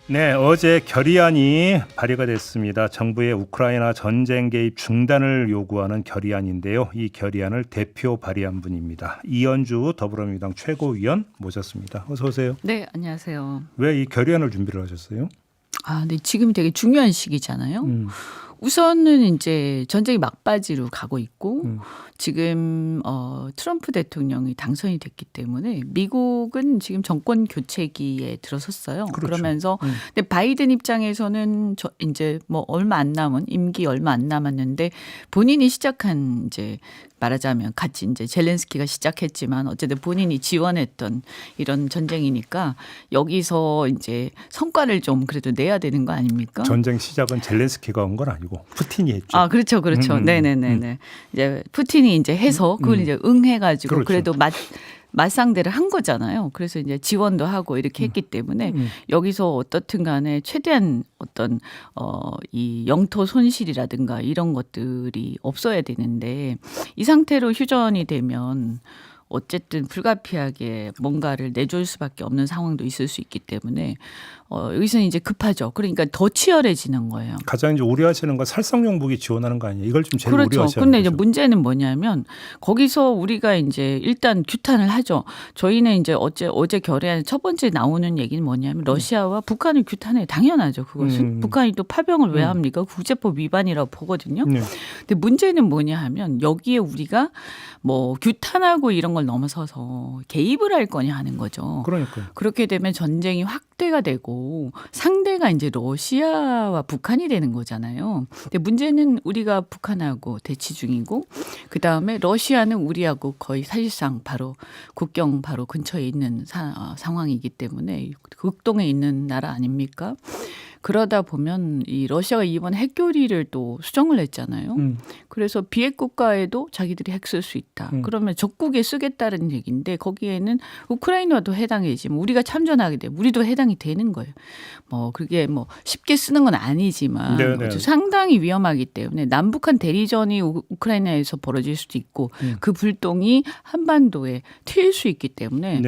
네, 어제 결의안이 발의가 됐습니다. 정부의 우크라이나 전쟁 개입 중단을 요구하는 결의안인데요. 이 결의안을 대표 발의한 분입니다. 이현주 더불어민주당 최고위원 모셨습니다. 어서 오세요. 네, 안녕하세요. 왜 이 결의안을 준비를 하셨어요? 네, 지금 되게 중요한 시기잖아요. 우선은 이제 전쟁이 막바지로 가고 있고 지금 트럼프 대통령이 당선이 됐기 때문에 미국은 지금 정권 교체기에 들어섰어요. 그렇죠. 그러면서 근데 바이든 입장에서는 이제 뭐 얼마 안 남은 임기 얼마 안 남았는데 본인이 시작한 이제 말하자면 같이 이제 젤렌스키가 시작했지만 어쨌든 본인이 지원했던 이런 전쟁이니까 여기서 이제 성과를 좀 그래도 내야 되는 거 아닙니까? 전쟁 시작은 젤렌스키가 온 건 아니고 푸틴이 했죠. 그렇죠, 그렇죠. 네네네네. 이제 푸틴이 이제 해서 그걸 이제 응해가지고 그렇죠. 그래도 맞상대를 한 거잖아요. 그래서 이제 지원도 하고 이렇게 했기 때문에 여기서 어떻든 간에 최대한 어떤 이 영토 손실이라든가 이런 것들이 없어야 되는데 이 상태로 휴전이 되면 어쨌든 불가피하게 뭔가를 내줄 수밖에 없는 상황도 있을 수 있기 때문에 여기서는 이제 급하죠. 그러니까 더 치열해지는 거예요. 가장 이제 우려하시는 건 살상용 무기 지원하는 거 아니에요? 이걸 좀 제일 그렇죠. 우려하시는 근데 거죠. 이제 문제는 뭐냐면 거기서 우리가 이제 일단 규탄을 하죠. 저희는 이제 어제 결의안 첫 번째 나오는 얘기는 뭐냐면 러시아와 북한을 규탄해. 당연하죠. 그것은. 북한이 또 파병을 왜 합니까? 국제법 위반이라고 보거든요. 네. 근데 문제는 뭐냐 하면 여기에 우리가 뭐 규탄하고 이런 걸 넘어서서 개입을 할 거냐 하는 거죠. 그러니까요. 그렇게 되면 전쟁이 확대가 되고 상대가 이제 러시아와 북한이 되는 거잖아요. 근데 문제는 우리가 북한하고 대치 중이고 그다음에 러시아는 우리하고 거의 사실상 바로 국경 바로 근처에 있는 상황이기 때문에 극동에 있는 나라 아닙니까? 그러다 보면 이 러시아가 이번 핵교리를 또 수정을 했잖아요. 그래서 비핵 국가에도 자기들이 핵 쓸 수 있다. 그러면 적국에 쓰겠다는 얘기인데 거기에는 우크라이나도 해당이지만 우리가 참전하게 되면 우리도 해당이 되는 거예요. 뭐 그게 뭐 쉽게 쓰는 건 아니지만 상당히 위험하기 때문에 남북한 대리전이 우크라이나에서 벌어질 수도 있고 그 불똥이 한반도에 튈 수 있기 때문에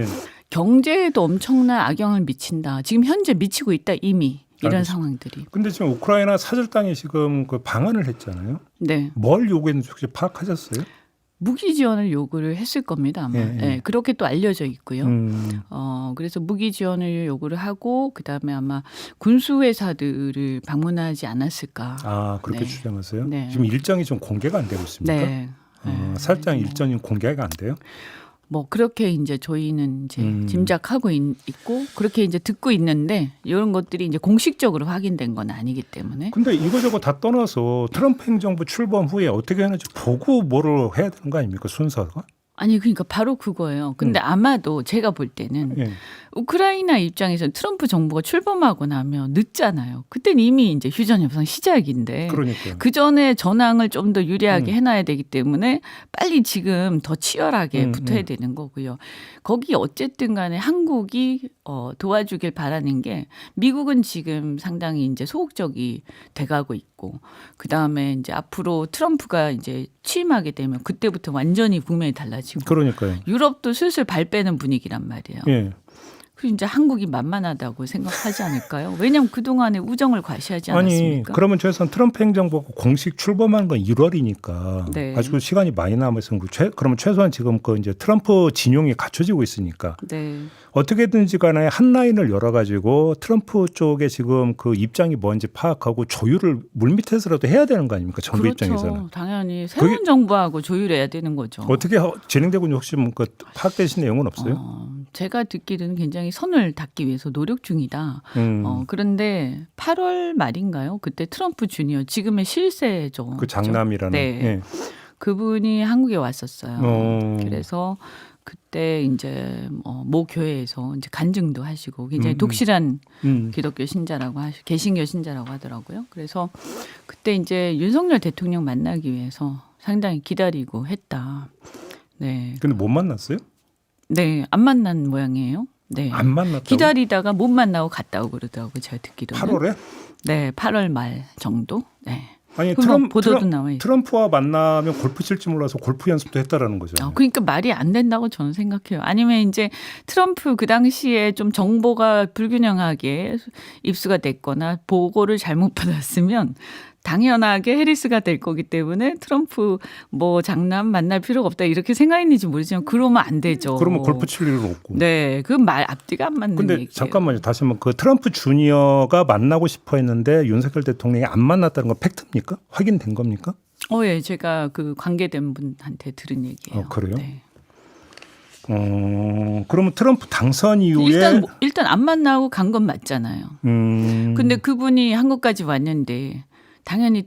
경제에도 엄청난 악영향을 미친다. 지금 현재 미치고 있다 이미. 이런 상황들이. 근데 지금 우크라이나 사절단이 지금 그 방한을 했잖아요. 네. 뭘 요구했는지 혹시 파악하셨어요? 무기 지원을 요구를 했을 겁니다. 아마. 네, 그렇게 또 알려져 있고요. 그래서 무기 지원을 요구를 하고 그다음에 아마 군수회사들을 방문하지 않았을까. 그렇게 주장하세요? 네. 지금 일정이 좀 공개가 안 되고 있습니까? 네. 사절단 일정이 공개가 안 돼요? 뭐 그렇게 이제 저희는 이제 짐작하고 있고 그렇게 이제 듣고 있는데 이런 것들이 이제 공식적으로 확인된 건 아니기 때문에. 근데 이거저거 다 떠나서 트럼프 행정부 출범 후에 어떻게 하는지 보고 뭐를 해야 되는 거 아닙니까? 순서가? 아니 그러니까 바로 그거예요. 근데 아마도 제가 볼 때는 우크라이나 입장에서 트럼프 정부가 출범하고 나면 늦잖아요. 그때는 이미 이제 휴전 협상 시작인데 그러니까요. 그 전에 전황을 좀 더 유리하게 해놔야 되기 때문에 빨리 지금 더 치열하게 붙어야 되는 거고요. 거기 어쨌든 간에 한국이 도와주길 바라는 게 미국은 지금 상당히 이제 소극적이 돼가고 있고 그 다음에 이제 앞으로 트럼프가 이제 취임하게 되면 그때부터 완전히 국면이 달라지고. 그러니까요. 유럽도 슬슬 발 빼는 분위기란 말이에요. 예. 그래서 이제 한국이 만만하다고 생각하지 않을까요? 왜냐하면 그동안에 우정을 과시하지 않았습니까? 아니 그러면 최소한 트럼프 행정부가 공식 출범한 건 1월이니까 네. 아직도 시간이 많이 남아서 그러면 최소한 지금 그 이제 트럼프 진용이 갖춰지고 있으니까 네. 어떻게든지 간에 한 라인을 열어가지고 트럼프 쪽에 지금 그 입장이 뭔지 파악하고 조율을 물밑에서라도 해야 되는 거 아닙니까? 정부 그렇죠. 입장에서는. 당연히 새로운 정부하고 조율해야 되는 거죠. 어떻게 진행되고 있는지 혹시 그 파악되신 내용은 없어요? 제가 듣기로는 굉장히 선을 닿기 위해서 노력 중이다. 그런데 8월 말인가요? 그때 트럼프 주니어 지금의 실세죠. 그 장남이라는. 네. 예. 그분이 한국에 왔었어요. 그래서 그때 이제 모 교회에서 이제 간증도 하시고 굉장히 독실한 기독교 신자라고 개신교 신자라고 하더라고요. 그래서 그때 이제 윤석열 대통령 만나기 위해서 상당히 기다리고 했다. 네. 근데 못 만났어요? 네, 안 만난 모양이에요. 네. 안 만났다고? 기다리다가 못 만나고 갔다 오고 그러더라고요. 제가 듣기로는. 8월에? 네, 8월 말 정도. 네. 아니 보도도 나와 있어요. 트럼프와 만나면 골프 칠지 몰라서 골프 연습도 했다라는 거죠. 그러니까 말이 안 된다고 저는 생각해요. 아니면 이제 트럼프 그 당시에 좀 정보가 불균형하게 입수가 됐거나 보고를 잘못 받았으면 당연하게 해리스가 될 거기 때문에 트럼프 뭐 장남 만날 필요가 없다 이렇게 생각했는지 모르지만 그러면 안 되죠. 그러면 골프 칠 일은 없고. 네, 그 말 앞뒤가 안 맞는 근데 얘기예요. 잠깐만요. 다시 한번 그 트럼프 주니어가 만나고 싶어 했는데 윤석열 대통령이 안 만났다는 건 팩트입니까? 확인된 겁니까? 예, 제가 그 관계된 분한테 들은 얘기예요. 그래요? 네. 그러면 트럼프 당선 이후에 일단 안 만나고 간 건 맞잖아요. 근데 그분이 한국까지 왔는데 당연히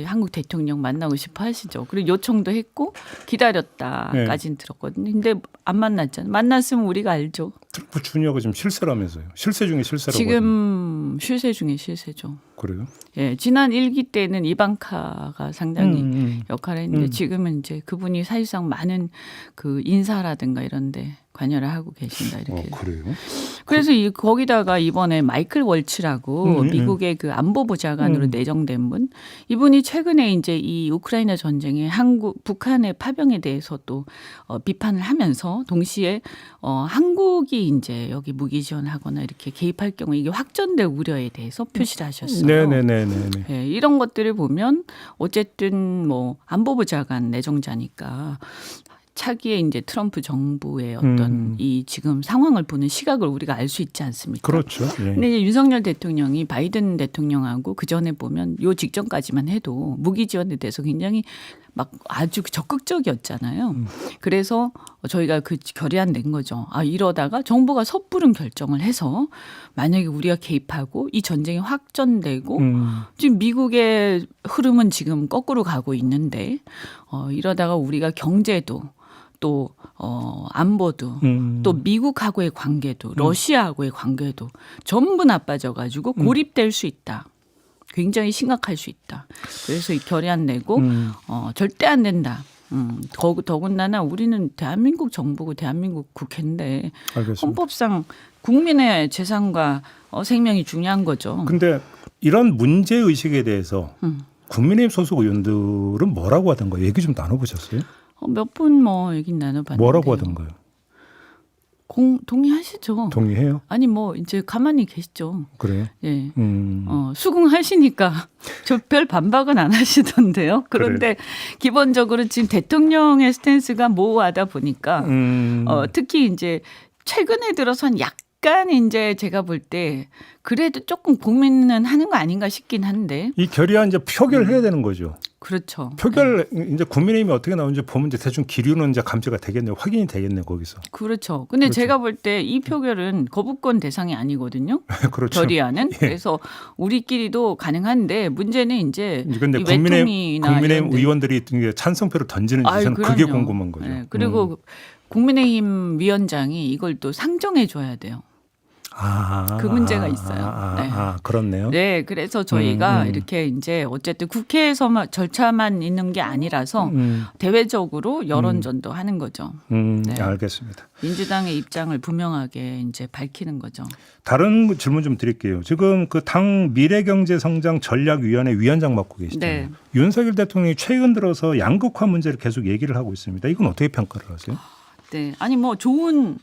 한국 대통령 만나고 싶어 하시죠. 그리고 요청도 했고 기다렸다까지는 들었거든요. 근데 안 만났잖아요. 만났으면 우리가 알죠. 트럼프 주니어가 지금 실세라면서요. 실세 중에 실세라고. 지금 실세 중에 실세죠. 그래요? 예, 지난 1기 때는 이방카가 상당히 역할을 했는데 지금은 이제 그분이 사실상 많은 그 인사라든가 이런데 관여를 하고 계신다 이렇게. 그래요? 그래서 거기다가 이번에 마이클 월츠라고 미국의 그 안보보좌관으로 내정된 분, 이분이 최근에 이제 이 우크라이나 전쟁에 북한의 파병에 대해서 또 비판을 하면서 동시에 한국이 이제 여기 무기 지원하거나 이렇게 개입할 경우 이게 확전될 우려에 대해서 표시를 하셨어요. 네네네. 네, 이런 것들을 보면 어쨌든 뭐 안보보좌관 내정자니까. 차기에 이제 트럼프 정부의 어떤 이 지금 상황을 보는 시각을 우리가 알 수 있지 않습니까? 그렇죠. 예. 근데 이제 윤석열 대통령이 바이든 대통령하고 그 전에 보면 요 직전까지만 해도 무기 지원에 대해서 굉장히 막 아주 적극적이었잖아요. 그래서 저희가 그 결의안 낸 거죠. 이러다가 정부가 섣부른 결정을 해서 만약에 우리가 개입하고 이 전쟁이 확전되고 지금 미국의 흐름은 지금 거꾸로 가고 있는데 이러다가 우리가 경제도 또 안보도 또 미국하고의 관계도 러시아하고의 관계도 전부 나빠져가지고 고립될 수 있다. 굉장히 심각할 수 있다. 그래서 이 결의안 내고 절대 안 된다. 더군다나 우리는 대한민국 정부고 대한민국 국회인데 알겠습니다. 헌법상 국민의 재산과 생명이 중요한 거죠. 근데 이런 문제 의식에 대해서 국민의힘 소속 의원들은 뭐라고 하던가요? 얘기 좀 나눠보셨어요? 몇 분 얘기 나눠봤는데 뭐라고 하던가요? 동의하시죠? 동의해요? 아니 이제 가만히 계시죠. 그래요? 예. 수긍하시니까 저 별 반박은 안 하시던데요. 그런데 기본적으로 지금 대통령의 스탠스가 모호하다 보니까 특히 이제 최근에 들어선 약간 이제 제가 볼 때 그래도 조금 고민은 하는 거 아닌가 싶긴 한데. 이 결의안 이제 표결해야 되는 거죠. 그렇죠. 표결 이제 국민의힘이 어떻게 나오는지 보면 이제 대충 기류는 이제 감지가 되겠네요. 확인이 되겠네요. 거기서. 그렇죠. 근데 그렇죠. 제가 볼 때 이 표결은 거부권 대상이 아니거든요. 그렇죠. 결의안은. 예. 그래서 우리끼리도 가능한데 문제는 이제 근데 이 외통이나 국민의힘 의원들이 찬성표를 던지는지 저는 그게 궁금한 거죠. 네. 그리고 국민의힘 위원장이 이걸 또 상정해 줘야 돼요. 그 문제가 있어요. 네. 그렇네요. 네, 그래서 저희가 이렇게 이제 어쨌든 국회에서만 절차만 있는 게 아니라서 대외적으로 여론전도 하는 거죠. 네. 알겠습니다. 민주당의 입장을 분명하게 이제 밝히는 거죠. 다른 질문 좀 드릴게요. 지금 그 당 미래경제성장전략위원회 위원장 맡고 계시잖아요. 네. 윤석열 대통령이 최근 들어서 양극화 문제를 계속 얘기를 하고 있습니다. 이건 어떻게 평가를 하세요? 네, 아니 좋은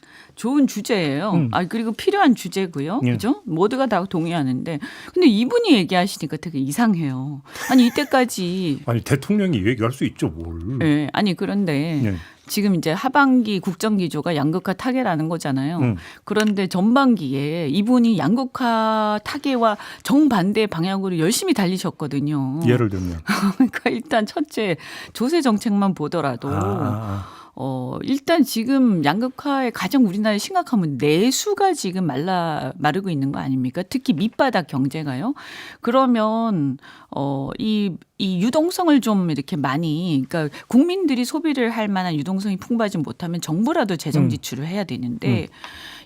주제예요. 그리고 필요한 주제고요. 예. 그죠? 모두가 다 동의하는데. 근데 이분이 얘기하시니까 되게 이상해요. 아니 이때까지 아니 대통령이 얘기할 수 있죠, 뭘? 네, 아니 그런데 예. 지금 이제 하반기 국정기조가 양극화 타개라는 거잖아요. 그런데 전반기에 이분이 양극화 타개와 정반대의 방향으로 열심히 달리셨거든요. 예를 들면 그러니까 일단 첫째 조세 정책만 보더라도 일단 지금 양극화의 가장 우리나라의 심각함은 내수가 지금 마르고 있는 거 아닙니까? 특히 밑바닥 경제가요. 그러면 이 이 유동성을 좀 이렇게 많이 그러니까 국민들이 소비를 할 만한 유동성이 풍부하지 못하면 정부라도 재정 지출을 해야 되는데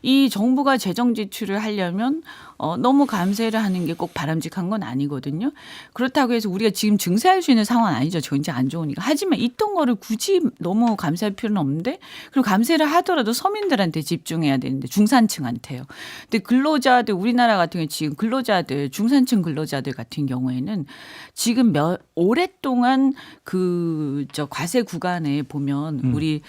이 정부가 재정 지출을 하려면 너무 감세를 하는 게 꼭 바람직한 건 아니거든요. 그렇다고 해서 우리가 지금 증세할 수 있는 상황은 아니죠. 경제 안 좋으니까. 하지만 있던 거를 굳이 너무 감세할 필요는 없는데 그리고 감세를 하더라도 서민들한테 집중해야 되는데 중산층한테요. 근데 근로자들 우리나라 같은 경우 지금 근로자들 중산층 근로자들 같은 경우에는 지금 오랫동안 과세 구간에 보면 우리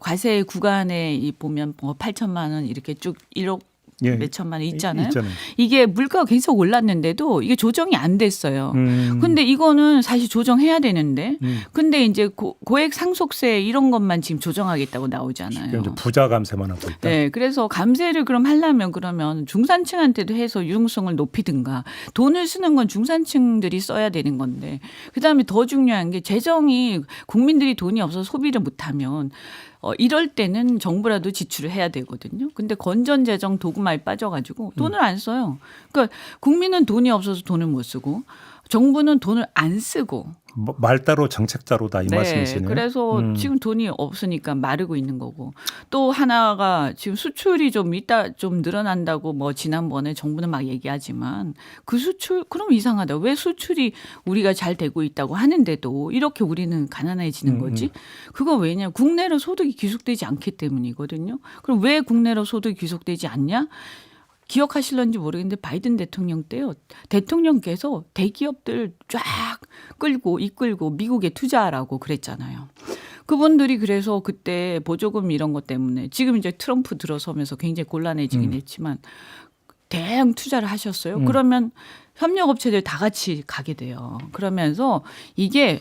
과세 구간에 보면 8천만 원 이렇게 쭉 1억 예. 몇 천만 원 있잖아요. 있잖아요. 이게 물가가 계속 올랐는데도 이게 조정이 안 됐어요. 근데 이거는 사실 조정해야 되는데 근데 이제 고액 상속세 이런 것만 지금 조정하겠다고 나오잖아요. 이제 부자 감세만 하고 있다. 네, 그래서 감세를 그럼 하려면 그러면 중산층한테도 해서 유용성을 높이든가 돈을 쓰는 건 중산층들이 써야 되는 건데 그다음에 더 중요한 게 재정이 국민들이 돈이 없어서 소비를 못하면 이럴 때는 정부라도 지출을 해야 되거든요. 근데 건전재정 도구마에 빠져가지고 돈을 안 써요. 그러니까 국민은 돈이 없어서 돈을 못 쓰고 정부는 돈을 안 쓰고. 말따로 정책자로다 이 말씀이시네요. 그래서 지금 돈이 없으니까 마르고 있는 거고 또 하나가 지금 수출이 좀 늘어난다고 뭐 지난번에 정부는 막 얘기하지만 그 수출 그럼 이상하다. 왜 수출이 우리가 잘 되고 있다고 하는데도 이렇게 우리는 가난해지는 거지? 그거 왜냐? 국내로 소득이 귀속되지 않기 때문이거든요. 그럼 왜 국내로 소득이 귀속되지 않냐? 기억하실런지 모르겠는데 바이든 대통령 때요. 대통령께서 대기업들 쫙 이끌고 미국에 투자하라고 그랬잖아요. 그분들이 그래서 그때 보조금 이런 것 때문에 지금 이제 트럼프 들어서면서 굉장히 곤란해지긴 했지만 대형 투자를 하셨어요. 그러면 협력업체들 다 같이 가게 돼요. 그러면서 이게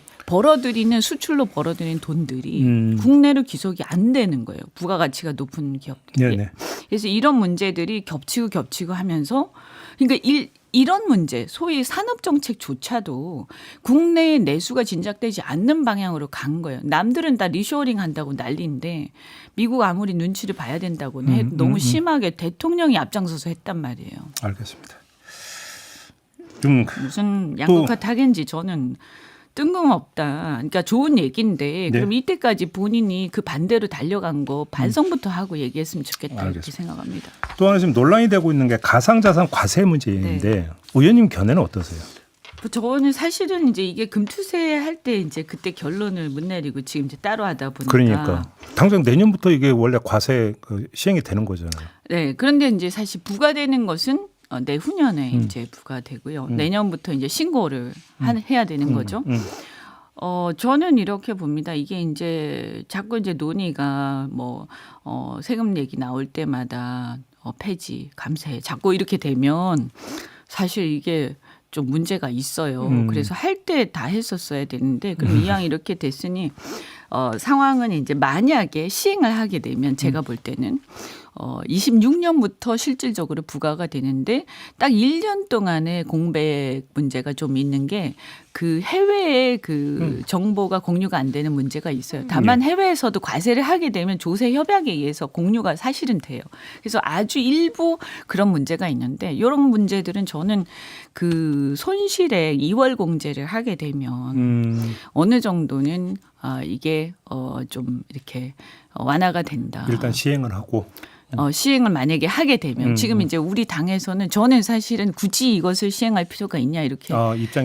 수출로 벌어들이는 돈들이 국내로 귀속이 안 되는 거예요. 부가가치가 높은 기업들이. 네네. 그래서 이런 문제들이 겹치고 하면서 그러니까 이런 문제 소위 산업정책조차도 국내의 내수가 진작되지 않는 방향으로 간 거예요. 남들은 다 리쇼어링 한다고 난리인데 미국 아무리 눈치를 봐야 된다고는 너무 심하게 대통령이 앞장서서 했단 말이에요. 알겠습니다. 무슨 양극화 타겟인지 저는 뜬금없다. 그러니까 좋은 얘기인데 그럼 이때까지 본인이 그 반대로 달려간 거 반성부터 하고 얘기했으면 좋겠다 이렇게 알겠습니다. 생각합니다. 또 하나 지금 논란이 되고 있는 게 가상자산 과세 문제인데 의원님 견해는 어떠세요? 저는 사실은 이제 이게 금투세 할 때 이제 그때 결론을 못 내리고 지금 이제 따로 하다 보니까. 그러니까 당장 내년부터 이게 원래 과세 시행이 되는 거잖아요. 네. 그런데 이제 사실 부과되는 것은 내후년에 이제 부과되고요. 내년부터 이제 신고를 해야 되는 거죠. 저는 이렇게 봅니다. 이게 이제 자꾸 이제 논의가 세금 얘기 나올 때마다 폐지, 감세 자꾸 이렇게 되면 사실 이게 좀 문제가 있어요. 그래서 할 때 다 했었어야 되는데 그럼 이왕 이렇게 됐으니 상황은 이제 만약에 시행을 하게 되면 제가 볼 때는 26년부터 실질적으로 부과가 되는데 딱 1년 동안의 공백 문제가 좀 있는 게 그 해외에 그 정보가 공유가 안 되는 문제가 있어요. 다만 해외에서도 과세를 하게 되면 조세 협약에 의해서 공유가 사실은 돼요. 그래서 아주 일부 그런 문제가 있는데 이런 문제들은 저는 그 손실액 2월 공제를 하게 되면 어느 정도는 이게 좀 이렇게 완화가 된다. 일단 시행을 하고. 시행을 만약에 하게 되면 지금 이제 우리 당에서는 저는 사실은 굳이 이것을 시행할 필요가 있냐 이렇게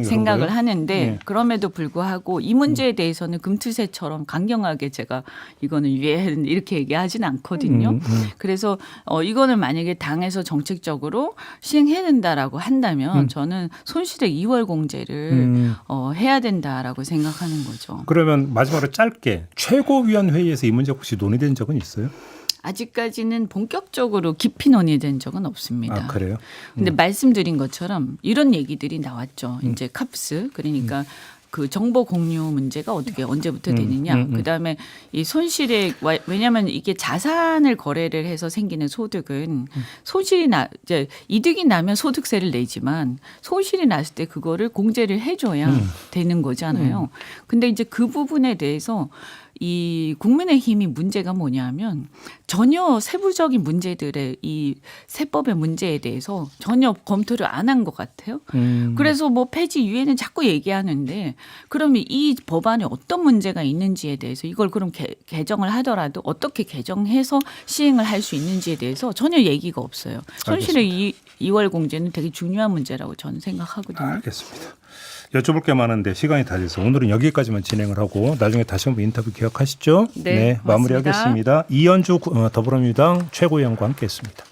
생각을 하는데 그럼에도 불구하고 이 문제에 대해서는 금투세처럼 강경하게 제가 이거는 유예는 이렇게 얘기하지는 않거든요. 그래서 이거는 만약에 당에서 정책적으로 시행해야 된다라고 한다면 저는 손실액 2월 공제를 해야 된다라고 생각하는 거죠. 그러면 마지막으로 짧게 최고위원회의에서 이 문제 혹시 논의된 적은 있어요? 아직까지는 본격적으로 깊이 논의된 적은 없습니다. 아, 그래요? 근데 말씀드린 것처럼 이런 얘기들이 나왔죠. 이제 캅스 그러니까 그 정보 공유 문제가 어떻게 언제부터 되느냐. 그다음에 이 손실액 왜냐하면 이게 자산을 거래를 해서 생기는 소득은 손실이 이제 이득이 나면 소득세를 내지만 손실이 났을 때 그거를 공제를 해줘야 되는 거잖아요. 근데 이제 그 부분에 대해서 이 국민의힘이 문제가 뭐냐면 전혀 세부적인 문제들의 이 세법의 문제에 대해서 전혀 검토를 안 한 것 같아요. 그래서 뭐 폐지 유예는 자꾸 얘기하는데 그러면 이 법안에 어떤 문제가 있는지에 대해서 이걸 그럼 개정을 하더라도 어떻게 개정해서 시행을 할 수 있는지에 대해서 전혀 얘기가 없어요. 손실의 이월 공제는 되게 중요한 문제라고 저는 생각하거든요. 알겠습니다. 여쭤볼 게 많은데 시간이 다 돼서 오늘은 여기까지만 진행을 하고 나중에 다시 한번 인터뷰 기억하시죠? 네, 마무리하겠습니다. 이현주 더불어민주당 최고위원과 함께했습니다.